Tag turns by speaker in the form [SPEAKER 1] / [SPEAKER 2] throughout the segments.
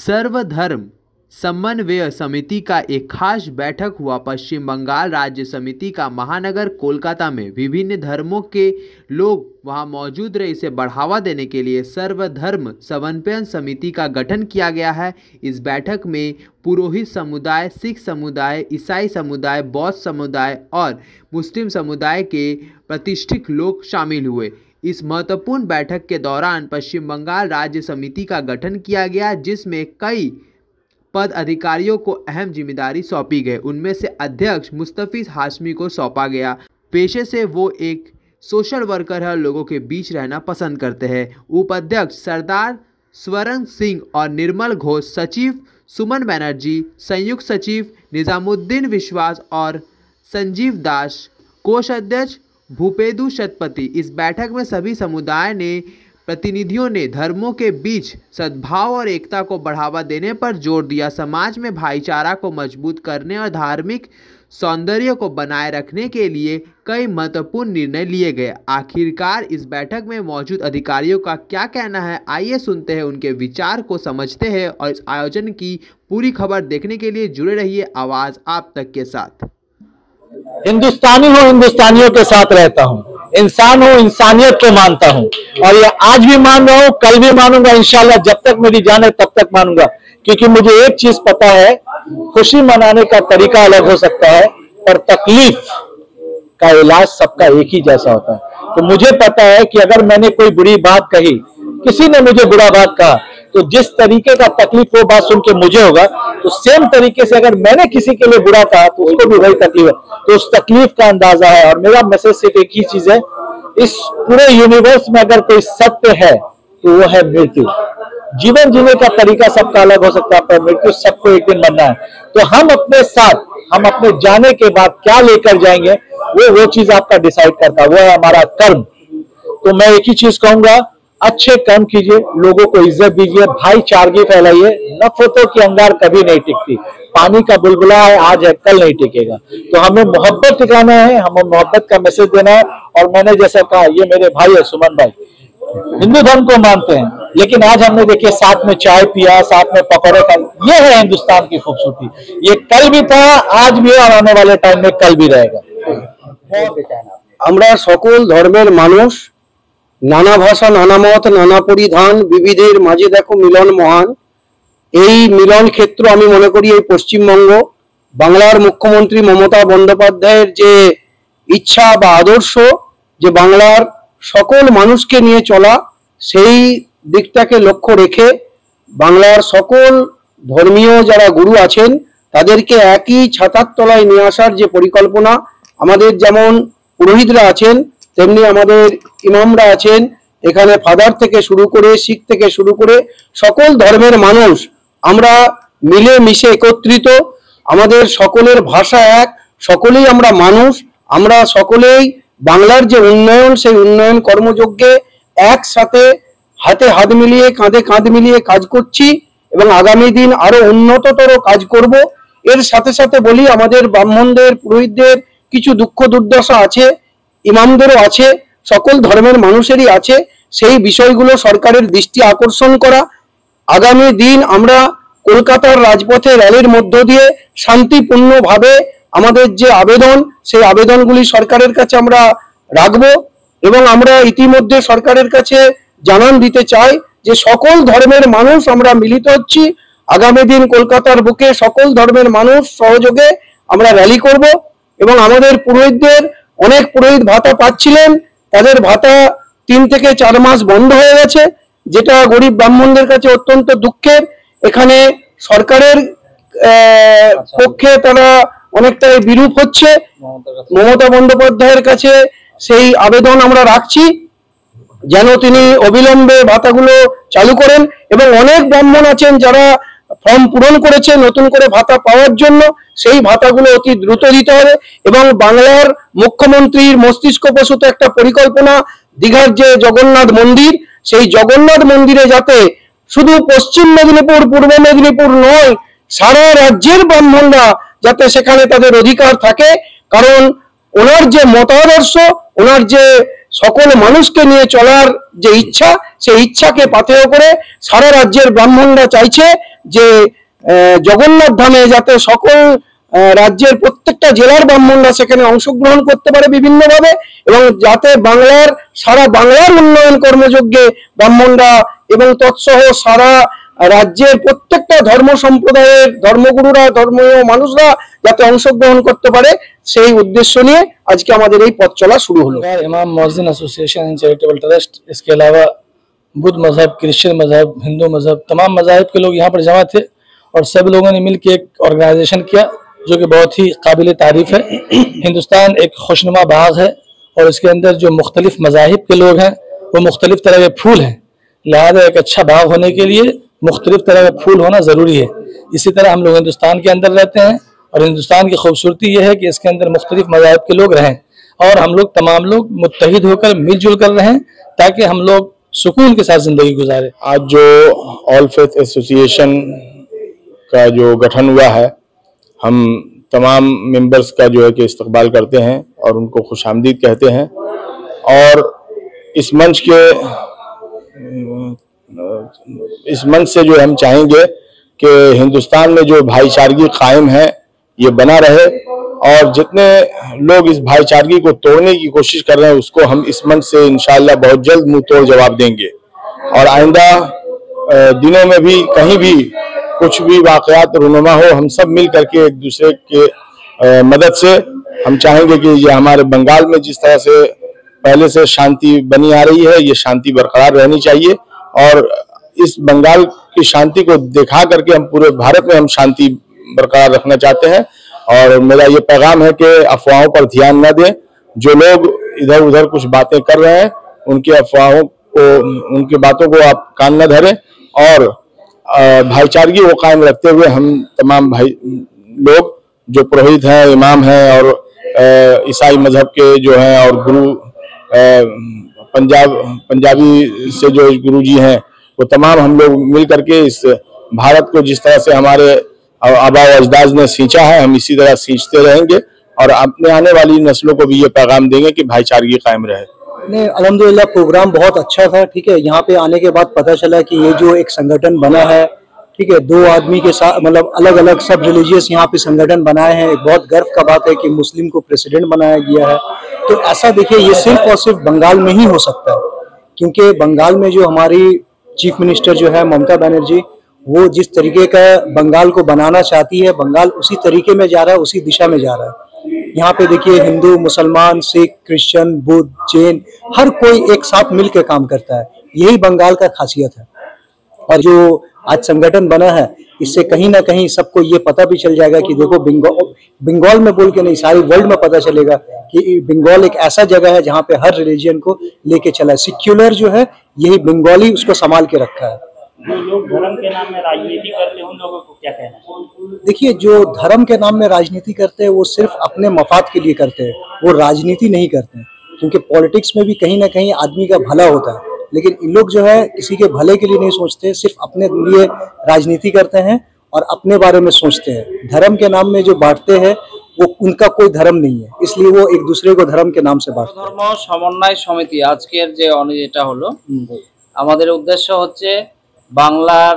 [SPEAKER 1] सर्वधर्म समन्वय समिति का एक खास बैठक हुआ। पश्चिम बंगाल राज्य समिति का महानगर कोलकाता में विभिन्न धर्मों के लोग वहां मौजूद रहे। इसे बढ़ावा देने के लिए सर्वधर्म समन्वय समिति का गठन किया गया है। इस बैठक में पुरोहित समुदाय, सिख समुदाय, ईसाई समुदाय, बौद्ध समुदाय और मुस्लिम समुदाय के प्रतिष्ठित लोग शामिल हुए। इस महत्वपूर्ण बैठक के दौरान पश्चिम बंगाल राज्य समिति का गठन किया गया, जिसमें कई पद अधिकारियों को अहम जिम्मेदारी सौंपी गई। उनमें से अध्यक्ष मुस्तफिज हाशमी को सौंपा गया। पेशे से वो एक सोशल वर्कर है, लोगों के बीच रहना पसंद करते हैं। उपाध्यक्ष सरदार स्वर्ण सिंह और निर्मल घोष, सचिव सुमन बनर्जी, संयुक्त सचिव निजामुद्दीन विश्वास और संजीव दास, कोषाध्यक्ष भूपेदु शतपथी। इस बैठक में सभी समुदाय ने प्रतिनिधियों ने धर्मों के बीच सद्भाव और एकता को बढ़ावा देने पर जोर दिया। समाज में भाईचारा को मजबूत करने और धार्मिक सौंदर्य को बनाए रखने के लिए कई महत्वपूर्ण निर्णय लिए गए। आखिरकार इस बैठक में मौजूद अधिकारियों का क्या कहना है, आइए सुनते हैं, उनके विचार को समझते हैं। और इस आयोजन की पूरी खबर देखने के लिए जुड़े रहिए आवाज आप तक के साथ।
[SPEAKER 2] हिंदुस्तानी हूँ, हिंदुस्तानियों के साथ रहता हूँ, इंसान हूँ, इंसानियत को मानता हूँ और ये आज भी मान रहा हूँ, कल भी मानूंगा, इंशाल्लाह जब तक मेरी जान है तब तक मानूंगा। क्योंकि मुझे एक चीज पता है, खुशी मनाने का तरीका अलग हो सकता है पर तकलीफ का इलाज सबका एक ही जैसा होता है। तो मुझे पता है कि अगर मैंने कोई बुरी बात कही, किसी ने मुझे बुरा बात कहा, तो जिस तरीके का तकलीफ वो बात सुन के मुझे होगा, तो सेम तरीके से अगर मैंने किसी के लिए बुरा कहा तो उसको भी वही तकलीफ है। तो उस तकलीफ का अंदाजा है। और मेरा मैसेज सिर्फ एक ही चीज है, इस पूरे यूनिवर्स में अगर कोई सत्य है तो वो है मृत्यु। जीवन जीने का तरीका सबका अलग हो सकता है पर मृत्यु सबको एक दिन मरना है। तो हम अपने साथ, हम अपने जाने के बाद क्या लेकर जाएंगे वो चीज आपका डिसाइड करता है, वो है हमारा कर्म। तो मैं एक ही चीज कहूंगा, अच्छे कर्म कीजिए, लोगों को इज्जत दीजिए, भाईचारगी फैलाइए। नफरतों की अंगार कभी नहीं टिकती, पानी का बुलबुला है, आज है कल नहीं टिकेगा। तो हमें मोहब्बत टिकाना है, हमें मोहब्बत का मैसेज देना है। और मैंने जैसा कहा, ये मेरे भाई है सुमन भाई, हिंदू धर्म को मानते हैं, लेकिन आज हमने देखिए साथ में चाय पिया, साथ में पकौड़े खाए। ये है हिंदुस्तान की खूबसूरती। ये कल भी था, आज भी और आने वाले टाइम में कल भी रहेगा।
[SPEAKER 3] আমরা সকল ধর্মের মানুষ, নানা ভাষা, নানা মত, নানা পরিধান, বিবিধের মাঝে দেখো মিলন মহান। এই মিলন ক্ষেত্র আমি মনে করি এই পশ্চিমবঙ্গ, বাংলার মুখ্যমন্ত্রী মমতা বন্দ্যোপাধ্যায়ের যে ইচ্ছা বা আদর্শ যে বাংলার সকল মানুষকে নিয়ে চলা, সেই দিকটাকে লক্ষ্য রেখে বাংলার সকল ধর্মীয় যারা গুরু আছেন তাদেরকে একই ছাতার তলায় নিয়ে আসার যে পরিকল্পনা, আমাদের যেমন পুরোহিতরা আছেন তেমনি আমাদের ইমামরা আছেন, এখানে ফাদার থেকে শুরু করে শিখ থেকে শুরু করে সকল ধর্মের মানুষ আমরা মিলে মিশে একত্রিত। আমাদের সকলের ভাষা এক, সকলেই আমরা মানুষ, আমরা সকলেই বাংলার যে উন্নয়ন সেই উন্নয়ন কর্মযজ্ঞে একসাথে হাতে হাত মিলিয়ে কাঁধে কাঁধ মিলিয়ে কাজ করছি এবং আগামী দিন আরো উন্নততর কাজ করব। এর সাথে সাথে বলি, আমাদের ব্রাহ্মণদের, পুরোহিতদের কিছু দুঃখ দুর্দশা আছে, ইমামদেরও আছে, সকল ধর্মের মানুষেরই আছে। সেই বিষয়গুলো সরকারের দৃষ্টি আকর্ষণ করা। আগামী দিন আমরা কলকাতার রাজপথে র্যালির মধ্য দিয়ে শান্তিপূর্ণভাবে আমাদের যে আবেদন, সেই আবেদনগুলি সরকারের কাছে আমরা রাখবো। এবং আমরা ইতিমধ্যে সরকারের কাছে জানান দিতে চাই যে সকল ধর্মের মানুষ আমরা মিলিত হচ্ছি। আগামী দিন কলকাতার বুকে সকল ধর্মের মানুষ সহযোগে আমরা র্যালি করব। এবং আমাদের পুরোহিতদের, অনেক পুরোহিত ভাতা পাচ্ছিলেন, তাদের ভাতা 3 থেকে 4 মাস বন্ধ হয়ে গেছে, যেটা গরিব ব্রাহ্মণদের কাছে অত্যন্ত দুঃখের। এখানে সরকারের পক্ষে তারা অনেকটাই বিরূপ হচ্ছে। মমতা বন্দ্যোপাধ্যায়ের কাছে সেই আবেদন আমরা রাখছি যেন তিনি অবিলম্বে ভাতাগুলো চালু করেন। এবং অনেক ব্রাহ্মণ আছেন যারা ফর্ম পূরণ করেছে নতুন করে ভাতা পাওয়ার জন্য, সেই ভাতাগুলো অতি দ্রুত দিতে হবে। এবং বাংলার মুখ্যমন্ত্রীর মস্তিষ্কপ্রসূত একটা পরিকল্পনা, দীঘার যে জগন্নাথ মন্দির, সেই জগন্নাথ মন্দিরে যাতে শুধু পশ্চিম মেদিনীপুর, পূর্ব মেদিনীপুর নয়, সারা রাজ্যের ব্রাহ্মণরা যাতে সেখানে তাদের অধিকার থাকে। কারণ ওনার যে মতাদর্শ, ওনার যে সকল মানুষকে নিয়ে চলার যে ইচ্ছা, সেই ইচ্ছাকে পাথেয় করে সারা রাজ্যের ব্রাহ্মণরা চাইছে যে জগন্নাথ ধামে যাতে সকল রাজ্যের প্রত্যেকটা জেলার ব্রাহ্মণরা সেখানে অংশগ্রহণ করতে পারে বিভিন্নভাবে, এবং যাতে সারা বাংলার উন্নয়ন কর্মযজ্ঞে ব্রাহ্মণরা এবং তৎসহ সারা রাজ্যের প্রত্যেকটা ধর্ম সম্প্রদায়ের ধর্মগুরুরা, ধর্মীয় মানুষরা যাতে অংশগ্রহণ করতে পারে, সেই উদ্দেশ্য নিয়ে আজকে আমাদের এই পথ চলা শুরু হলো।
[SPEAKER 2] इमाम मुअज्जिन एसोसिएशन एंड चैरिटेबल ट्रस्ट, इसके अलावा बुद्ध मजहब, क्रिश्चियन मजहब, हिंदू मजहब, तमाम मजाहिब के लोग यहाँ पर जमा थे और सब लोगों ने मिलकर एक ऑर्गेनाइजेशन किया जो कि बहुत ही काबिल तारीफ है। हिंदुस्तान एक खुशनुमा बाग है और इसके अंदर जो मुख्तलिफ मजाहिब के लोग हैं वो मुख्तलिफ तरह के फूल हैं, लिहाजा एक अच्छा बाग होने के लिए मुख्तलिफ तरह के फूल होना ज़रूरी है। इसी तरह हम लोग हिंदुस्तान के अंदर रहते हैं और हिंदुस्तान की खूबसूरती यह है कि इसके अंदर मुख्तलिफ मज़ाहिब के लोग रहें और हम लोग तमाम लोग मुत्तहिद होकर मिलजुल कर रहें ताकि हम लोग सुकून के साथ ज़िंदगी गुजारें।
[SPEAKER 4] आज जो ऑल फेथ एसोसिएशन का जो गठन हुआ है, हम तमाम मेंबर्स का जो है कि इस्तकबाल करते हैं और उनको खुशामदीद कहते हैं, और इस मंच से जो हम चाहेंगे कि हिंदुस्तान में जो भाईचारगी कायम है ये बना रहे, और जितने लोग इस भाईचारगी को तोड़ने की कोशिश कर रहे हैं उसको हम इस मंच से इंशाअल्लाह बहुत जल्द मुंह तोड़ जवाब देंगे। और आइंदा दिनों में भी कहीं भी कुछ भी वाकयात रुनुमा हो, हम सब मिल करके एक दूसरे के मदद से हम चाहेंगे कि ये हमारे बंगाल में जिस तरह से पहले से शांति बनी आ रही है, ये शांति बरकरार रहनी चाहिए, और इस बंगाल की शांति को दिखा करके हम पूरे भारत में हम शांति बरकरार रखना चाहते हैं। और मेरा ये पैगाम है कि अफवाहों पर ध्यान न दें, जो लोग इधर उधर कुछ बातें कर रहे हैं उनकी अफवाहों को, उनकी बातों को आप कान न धरें, और भाईचारगी को कायम रखते हुए हम तमाम भाई लोग जो पुरोहित हैं, इमाम हैं और ईसाई मजहब के जो हैं और गुरु पंजाबी से जो गुरुजी हैं, वो तमाम हम लोग मिल करके इस भारत को जिस तरह से हमारे आबा व अजदाद ने सींचा है हम इसी तरह सींचते रहेंगे, और अपने आने वाली नस्लों को भी ये पैगाम देंगे कि भाईचारगी कायम रहे।
[SPEAKER 3] नहीं, अल्हम्दुलिल्लाह प्रोग्राम बहुत अच्छा था। ठीक है, यहाँ पे आने के बाद पता चला कि ये जो एक संगठन बना है, ठीक है, 2 आदमी के साथ मतलब अलग अलग सब रिलीजियस यहाँ पे संगठन बनाए हैं। एक बहुत गर्व का बात है कि मुस्लिम को प्रेसिडेंट बनाया गया है। तो ऐसा देखिए, ये सिर्फ और सिर्फ बंगाल में ही हो सकता है, क्योंकि बंगाल में जो हमारी चीफ मिनिस्टर जो है ममता बनर्जी, वो जिस तरीके का बंगाल को बनाना चाहती है, बंगाल उसी तरीके में जा रहा है, उसी दिशा में जा रहा है। यहाँ पे देखिए हिंदू, मुसलमान, सिख, क्रिश्चियन, बुद्ध, जैन, हर कोई एक साथ मिल के काम करता है। यही बंगाल का खासियत है। और जो आज संगठन बना है, इससे कहीं ना कहीं सबको ये पता भी चल जाएगा कि देखो बंगाल में बोल के नहीं, सारी वर्ल्ड में पता चलेगा कि बंगाल एक ऐसा जगह है जहाँ पे हर रिलीजन को लेके चला है। सिक्युलर जो है यही बंगाली उसको संभाल के रखा है।
[SPEAKER 5] जो लोग धर्म के नाम में राजनीति करते हैं उन लोगों को क्या कहना है?
[SPEAKER 3] देखिए, जो धर्म के नाम में राजनीति करते हैं वो सिर्फ अपने मफाद के लिए करते हैं, वो राजनीति नहीं करते हैं। क्योंकि पॉलिटिक्स में भी कहीं ना कहीं आदमी का भला होता है, लेकिन इन लोग जो है किसी के भले के लिए नहीं सोचते, सिर्फ अपने लिए राजनीति करते हैं और अपने बारे में सोचते हैं। धर्म के नाम में जो बांटते हैं वो उनका कोई धर्म नहीं है, इसलिए वो एक दूसरे को धर्म के नाम से बांटते हैं।
[SPEAKER 6] ধর্ম সমন্বয় সমিতি আজকের যে যেটা হলো, আমাদের উদ্দেশ্য হচ্ছে বাংলার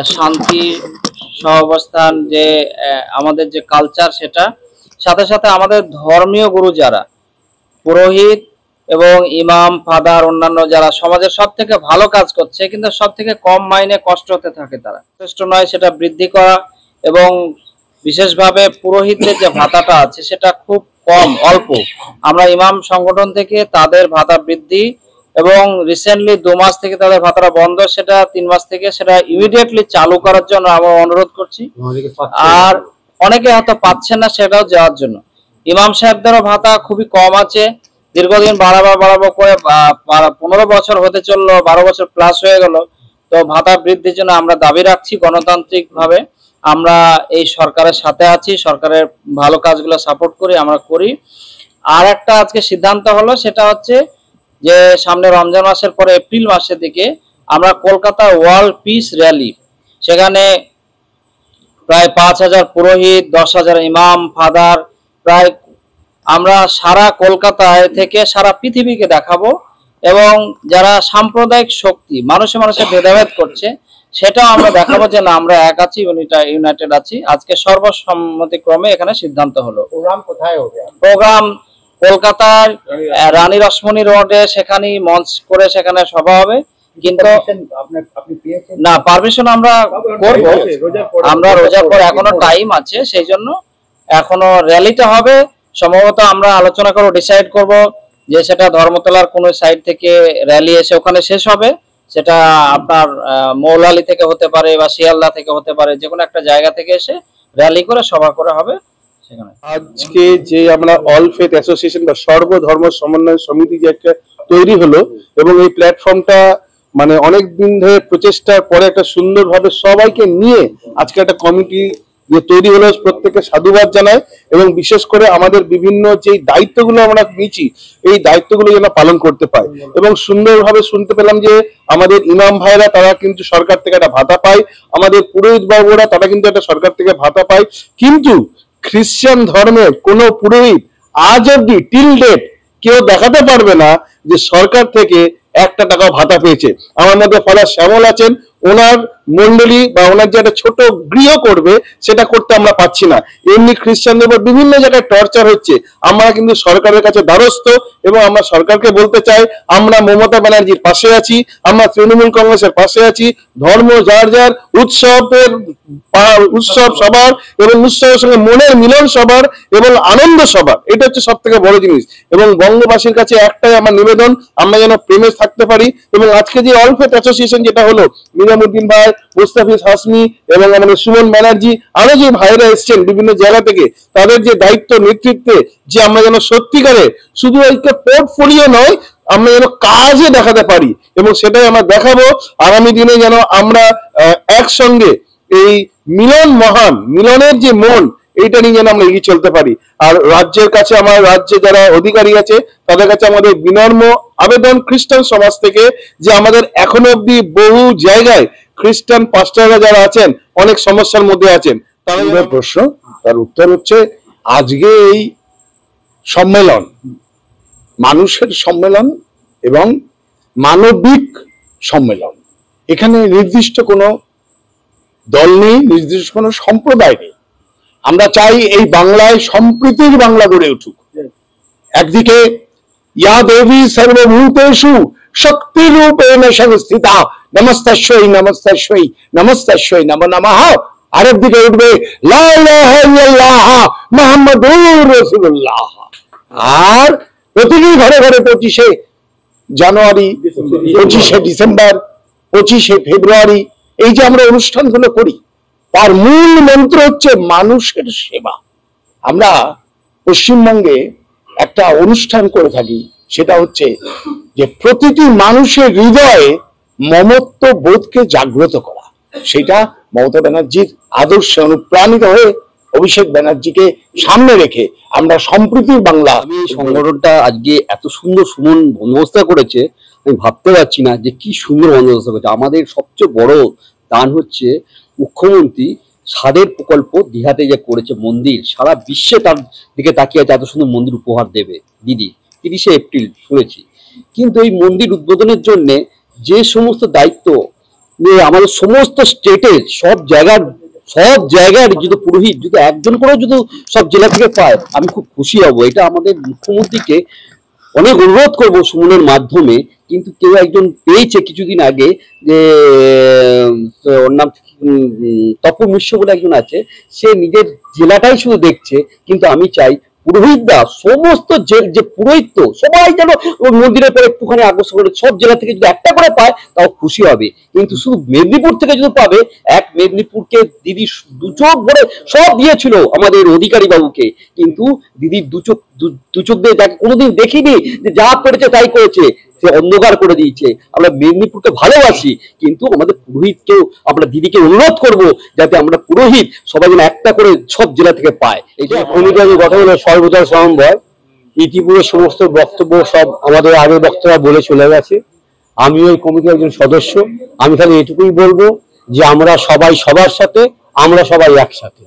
[SPEAKER 6] শান্তি সহাবস্থান, যে আমাদের যে কালচার, সেটা সাথে সাথে আমাদের ধর্মীয় গুরু যারা পুরোহিত এবং ইমাম, ফাদার, অন্যান্য যারা সমাজের সব থেকে ভালো কাজ করছে কিন্তু সব থেকে কম মাইনে কষ্ট হতে থাকে, তারা যথেষ্ট নয়, সেটা বৃদ্ধি করা, এবং বিশেষভাবে পুরোহিতদের যে ভাতাটা আছে সেটা খুব কম, অল্প। আমরা ইমাম সংগঠন থেকে তাদের ভাতা বৃদ্ধি এবং রিসেন্টলি 2 মাস থেকে তাদের ভাতাটা বন্ধ, সেটা 3 মাস থেকে সেটা ইমিডিয়েটলি চালু করার জন্য আমরা অনুরোধ করছি। আর অনেকে হয়তো পাচ্ছেন না, সেটাও যাওয়ার জন্য। ইমাম সাহেবদেরও ভাতা খুবই কম আছে, দীর্ঘদিন বাড়াবো করে 15 বছর হতে চললো, 12 বছর প্লাস হয়ে গেল। তো ভাতা বৃদ্ধির জন্য আমরা দাবি রাখছি গণতান্ত্রিক ভাবে। আমরা এই সরকারের সাথে আছি, সরকারের ভালো কাজগুলো সাপোর্ট করি, আমরা করি। আর একটা আজকে সিদ্ধান্ত হলো, সেটা হচ্ছে যে সামনে রমজান মাসের পরে এপ্রিল মাসের দিকে আমরা কলকাতা ওয়ার্ল্ড পিস র্যালি, সেখানে প্রায় 5000 পুরোহিত, 10,000 ইমাম, ফাদার, প্রায় আমরা সারা কলকাতায় থেকে সারা পৃথিবীকে দেখাবো, এবং যারা সাম্প্রদায়িক শক্তি মানুষে মানুষে ভেদাভেদ করছে সেটাও আমরা দেখাবো যে না আমরা এক আছি, ইউনাইটেড আছি। আজকে সর্বসম্মতিক্রমে এখানে সিদ্ধান্ত হলো।
[SPEAKER 3] প্রোগ্রাম কোথায় হবে?
[SPEAKER 6] প্রোগ্রাম কলকাতার রানী রসমণি রোডে, সেখানে মঞ্চ করে সেখানে সভা হবে। কিন্তু না, পারমিশন আমরা করব, আমরা রোজার পর এখনো টাইম আছে, সেই জন্য এখনো র্যালিটা হবে। সম্ভবত আমরা আলোচনা করব, ডিসাইড করব যে সেটা ধর্মতলার কোন সাইড থেকে র্যালি এসে ওখানে শেষ হবে, সেটা আপনার মৌলালী থেকে হতে পারে বা শিয়ালদা থেকে হতে পারে, যে কোনো একটা জায়গা থেকে এসে র্যালি করে সভা করে হবে সেখানে।
[SPEAKER 4] আজকে যে আমরা অল ফেথ অ্যাসোসিয়েশন বা সর্বধর্ম সমন্বয় সমিতি যে একটা তৈরি হলো, এবং এই প্ল্যাটফর্মটা মানে অনেক দিন ধরে প্রচেষ্টার পরে একটা সুন্দরভাবে সবাইকে নিয়ে আজকে একটা কমিটি যে তৈরি হলো, প্রত্যেককে সাধুবাদ জানায়। এবং বিশেষ করে আমাদের বিভিন্ন যে দায়িত্বগুলো আমরা নিচ্ছি, এই দায়িত্বগুলো যেন পালন করতে পায়। এবং সুন্দরভাবে শুনতে পেলাম যে আমাদের ইমাম ভাইরা তারা কিন্তু সরকার থেকে একটা ভাতা পায়, আমাদের পুরোহিত বাবুরা তারা কিন্তু একটা সরকার থেকে ভাতা পায়। কিন্তু খ্রিস্টান ধর্মের কোনো পুরোহিত আজ অব্দি টিল ডেট কেউ দেখাতে পারবে না যে সরকার থেকে একটা টাকা ভাতা পেয়েছে। আমার মধ্যে ফাদার শ্যামল আছেন, ওনার মন্ডলী বা ওনার যে একটা ছোট গৃহ করবে সেটা করতে আমরা পাচ্ছি না। এমনি খ্রিস্টানদের উপর বিভিন্ন জায়গায় টর্চার হচ্ছে। আমরা কিন্তু সরকারের কাছে দ্বারস্থ, এবং আমরা সরকারকে বলতে চাই আমরা মমতা ব্যানার্জির পাশে আছি, আমরা তৃণমূল কংগ্রেসের পাশে আছি। ধর্ম যার যার, উৎসব সবার, এবং উৎসবের সঙ্গে মনের মিলন সবার এবং আনন্দ সবার, এটা হচ্ছে সব থেকে বড় জিনিস। এবং বঙ্গবাসীর কাছে একটাই আমার নিবেদন, আমরা যেন প্রেমে থাকতে পারি। এবং আজকে যে অল ফেথ অ্যাসোসিয়েশন যেটা হলো, নিজামুদ্দিন ভাই, মুস্তাফিজ হাসমি এবং আমাদের সুমন ব্যানার্জি, আরো যে ভাইরা এসছেন বিভিন্ন জায়গা থেকে, তাদের যে দায়িত্ব নেতৃত্বে যে আমরা যেন সত্যিকারে শুধু একটা পোর্টফোলিও নয়, আমরা যেন কাজে দেখাতে পারি। এবং সেটাই আমরা দেখাবো আগামী দিনে, যেন আমরা একসঙ্গে এই মিলন, মহান মিলনের যে মন, এইটা নিয়ে যেন আমরা এগিয়ে চলতে পারি। আর রাজ্যের কাছে, আমার রাজ্যে যারা অধিকারী আছে তাদের কাছে আমাদের বিনম্র আবেদন খ্রিস্টান সমাজ থেকে, যে আমাদের এখনো অব্দি বহু জায়গায় খ্রিস্টান পাস্টাররা যারা আছেন অনেক সমস্যার মধ্যে আছেন। তাদের প্রশ্ন, তার উত্তর হচ্ছে আজকে এই সম্মেলন মানুষের সম্মেলন এবং মানবিক সম্মেলন। এখানে নির্দিষ্ট কোনো দল নেই, নির্দিষ্ট কোনো সম্প্রদায় নেই। আমরা চাই এই বাংলায় সম্প্রীতির বাংলা গড়ে উঠুক। একদিকে ইয়া দেবী সর্বভূতেষু শক্তি রূপেণ সংস্থিতা নমস্তাস্যৈ নমস্তাস্যৈ নমস্তাস্যৈ নমো নমঃ। আরেকদিকে উঠবে লা ইলাহা ইল্লাল্লাহ মুহাম্মাদুর রাসূলুল্লাহ। আর প্রতিটি ঘরে ঘরে 25শে জানুয়ারি, 25শে ডিসেম্বর, 25শে ফেব্রুয়ারি এই যে আমরা অনুষ্ঠানগুলো করি, তার মূল মন্ত্র হচ্ছে মানুষের সেবা। আমরা পশ্চিমবঙ্গে একটা অনুষ্ঠান করে থাকি, সেটা হচ্ছে যে প্রতিটি মানুষের হৃদয়ে মমত্ব বোধকে জাগ্রত করা। সেটা মমতা ব্যানার্জির আদর্শে অনুপ্রাণিত হয়ে অভিষেক ব্যানার্জিকে সামনে রেখে আমরা সম্প্রীতির বাংলা।
[SPEAKER 7] আমি এই সংগঠনটা আজকে এত সুন্দর সুমন বন্দোবস্ত করেছে, আমি ভাবতে পারছি না যে কি সুন্দর বন্দোবস্ত করেছে। আমাদের সবচেয়ে বড় দান হচ্ছে মুখ্যমন্ত্রী ছাদের প্রকল্প দীঘাতে যে করেছে মন্দির, সারা বিশ্বে তার দিকে তাকিয়ে আছে, এত সুন্দর মন্দির উপহার দেবে দিদি 30শে এপ্রিল শুনেছি। কিন্তু এই মন্দির উদ্বোধনের জন্য যে সমস্ত দায়িত্ব আমাদের সমস্ত স্টেটের সব জায়গার যদি পুরোহিত যদি একজন করে যদি সব জেলা থেকে পায়, আমি খুব খুশি হব। এটা আমাদের মুখ্যমন্ত্রীকে অনেক অনুরোধ করবো সুমনের মাধ্যমে। কিন্তু কেউ একজন পেয়েছে কিছুদিন আগে, যে ওর নাম তপন মিশ্র বলে একজন আছে, সে নিজের জেলাটাই শুধু দেখছে। কিন্তু আমি চাই পুরোহিতরা সমস্ত যে পুরোহিত সবাই যেন মন্দিরের পরে একটুখানি আকর্ষণ করে সব জেলা থেকে যদি একটা করে পায় তাও খুশি হবে। কিন্তু শুধু মেদিনীপুর থেকে যদি পাবে, এক মেদিনীপুরকে দিদি দু চোখ ভরে সব দিয়েছিল আমাদের অধিকারী বাবুকে, কিন্তু দিদির দু চোখ দিয়ে যাকে কোনোদিন দেখিনি যে যা করেছে তাই করেছে, সে অন্ধকার করে দিয়েছে। আমরা মেদিনীপুরকে ভালোবাসি, কিন্তু আমাদের পুরোহিতকেও আমরা দিদিকে অনুরোধ করব যাতে আমরা পুরোহিত সবাই যেন একটা করে সব জেলা থেকে পায়। এই যে কমিটি কথা হলো সর্বদা সমন্বয়, ইতিপূর্বে সমস্ত বক্তব্য সব আমাদের আগে বক্তারা বলে চলে গেছে। আমিও এই কমিটির একজন সদস্য। আমি খালি এটুকুই বলবো যে আমরা সবাই সবার সাথে, আমরা সবাই একসাথে।